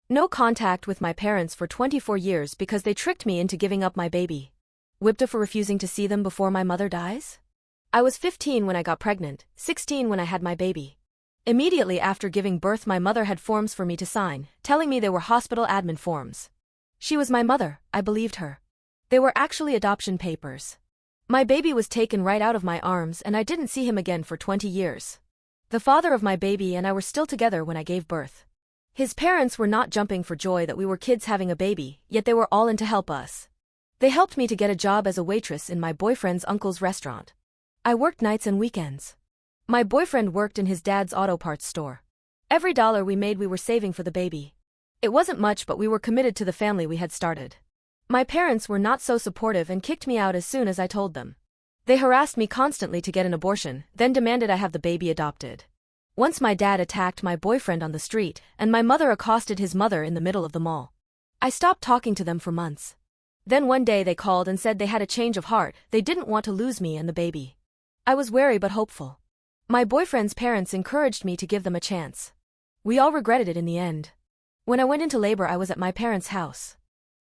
No contact with my parents for 24 years because they tricked me into giving up my baby. WIBTA for refusing to see them before my mother dies? I was 15 when I got pregnant, 16 when I had my baby. Immediately after giving birth, my mother had forms for me to sign, telling me they were hospital admin forms. She was my mother, I believed her. They were actually adoption papers. My baby was taken right out of my arms and I didn't see him again for 20 years. The father of my baby and I were still together when I gave birth. His parents were not jumping for joy that we were kids having a baby, yet they were all in to help us. They helped me to get a job as a waitress in my boyfriend's uncle's restaurant. I worked nights and weekends. My boyfriend worked in his dad's auto parts store. Every dollar we made we were saving for the baby. It wasn't much, but we were committed to the family we had started. My parents were not so supportive and kicked me out as soon as I told them. They harassed me constantly to get an abortion, then demanded I have the baby adopted. Once my dad attacked my boyfriend on the street, and my mother accosted his mother in the middle of the mall. I stopped talking to them for months. Then one day they called and said they had a change of heart, they didn't want to lose me and the baby. I was wary but hopeful. My boyfriend's parents encouraged me to give them a chance. We all regretted it in the end. When I went into labor, I was at my parents' house.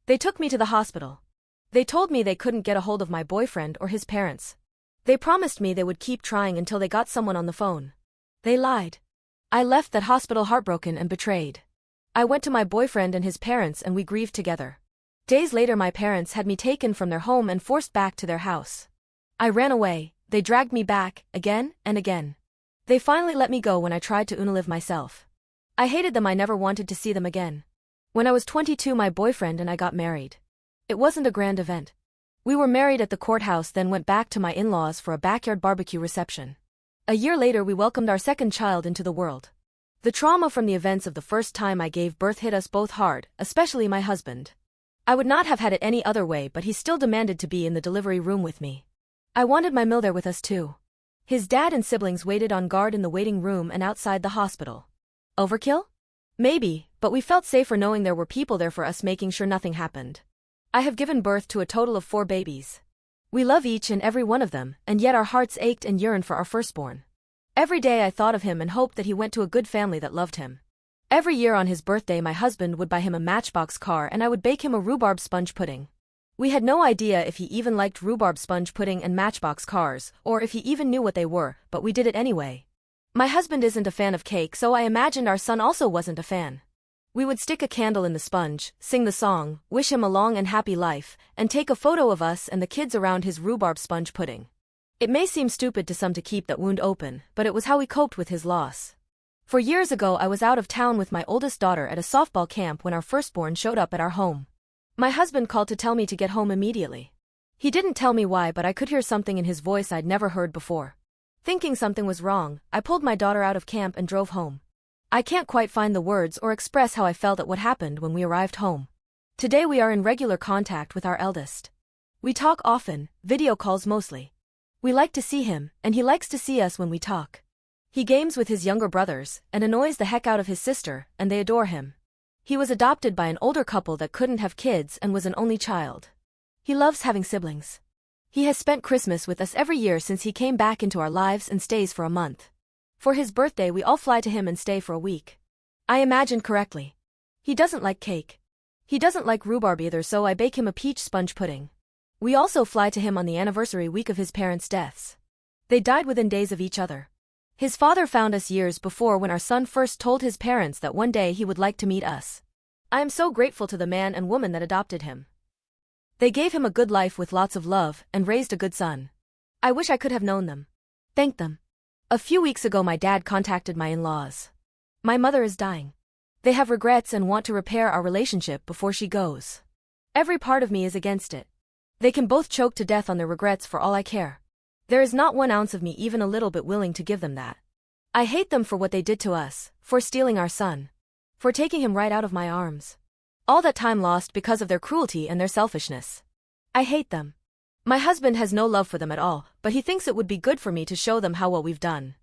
They took me to the hospital. They told me they couldn't get a hold of my boyfriend or his parents. They promised me they would keep trying until they got someone on the phone. They lied. I left that hospital heartbroken and betrayed. I went to my boyfriend and his parents and we grieved together. Days later, my parents had me taken from their home and forced back to their house. I ran away, they dragged me back, again and again. They finally let me go when I tried to unalive myself. I hated them, I never wanted to see them again. When I was 22, my boyfriend and I got married. It wasn't a grand event. We were married at the courthouse, then went back to my in-laws for a backyard barbecue reception. A year later, we welcomed our second child into the world. The trauma from the events of the first time I gave birth hit us both hard, especially my husband. I would not have had it any other way, but he still demanded to be in the delivery room with me. I wanted my Mil there with us too. His dad and siblings waited on guard in the waiting room and outside the hospital. Overkill? Maybe, but we felt safer knowing there were people there for us, making sure nothing happened. I have given birth to a total of 4 babies. We love each and every one of them, and yet our hearts ached and yearned for our firstborn. Every day I thought of him and hoped that he went to a good family that loved him. Every year on his birthday, my husband would buy him a Matchbox car and I would bake him a rhubarb sponge pudding. We had no idea if he even liked rhubarb sponge pudding and Matchbox cars, or if he even knew what they were, but we did it anyway. My husband isn't a fan of cake, so I imagined our son also wasn't a fan. We would stick a candle in the sponge, sing the song, wish him a long and happy life, and take a photo of us and the kids around his rhubarb sponge pudding. It may seem stupid to some to keep that wound open, but it was how we coped with his loss. 4 years ago, I was out of town with my oldest daughter at a softball camp when our firstborn showed up at our home. My husband called to tell me to get home immediately. He didn't tell me why, but I could hear something in his voice I'd never heard before. Thinking something was wrong, I pulled my daughter out of camp and drove home. I can't quite find the words or express how I felt at what happened when we arrived home. Today we are in regular contact with our eldest. We talk often, video calls mostly. We like to see him, and he likes to see us when we talk. He games with his younger brothers, and annoys the heck out of his sister, and they adore him. He was adopted by an older couple that couldn't have kids and was an only child. He loves having siblings. He has spent Christmas with us every year since he came back into our lives and stays for a month. For his birthday we all fly to him and stay for a week. I imagined correctly. He doesn't like cake. He doesn't like rhubarb either, so I bake him a peach sponge pudding. We also fly to him on the anniversary week of his parents' deaths. They died within days of each other. His father found us years before when our son first told his parents that one day he would like to meet us. I am so grateful to the man and woman that adopted him. They gave him a good life with lots of love and raised a good son. I wish I could have known them. Thank them. A few weeks ago my dad contacted my in-laws. My mother is dying. They have regrets and want to repair our relationship before she goes. Every part of me is against it. They can both choke to death on their regrets for all I care. There is not 1 ounce of me even a little bit willing to give them that. I hate them for what they did to us, for stealing our son. For taking him right out of my arms. All that time lost because of their cruelty and their selfishness. I hate them. My husband has no love for them at all, but he thinks it would be good for me to show them how well we've done.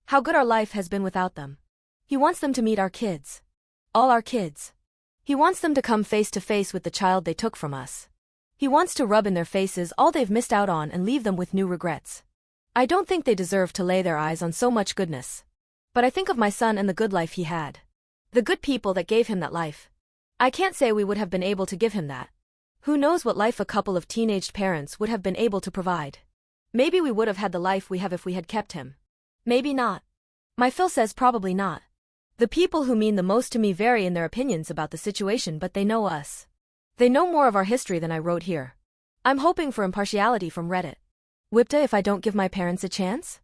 How good our life has been without them. He wants them to meet our kids. All our kids. He wants them to come face to face with the child they took from us. He wants to rub in their faces all they've missed out on and leave them with new regrets. I don't think they deserve to lay their eyes on so much goodness. But I think of my son and the good life he had. The good people that gave him that life. I can't say we would have been able to give him that. Who knows what life a couple of teenaged parents would have been able to provide. Maybe we would have had the life we have if we had kept him. Maybe not. My Phil says probably not. The people who mean the most to me vary in their opinions about the situation, but they know us. They know more of our history than I wrote here. I'm hoping for impartiality from Reddit. WIBTA if I don't give my parents a chance?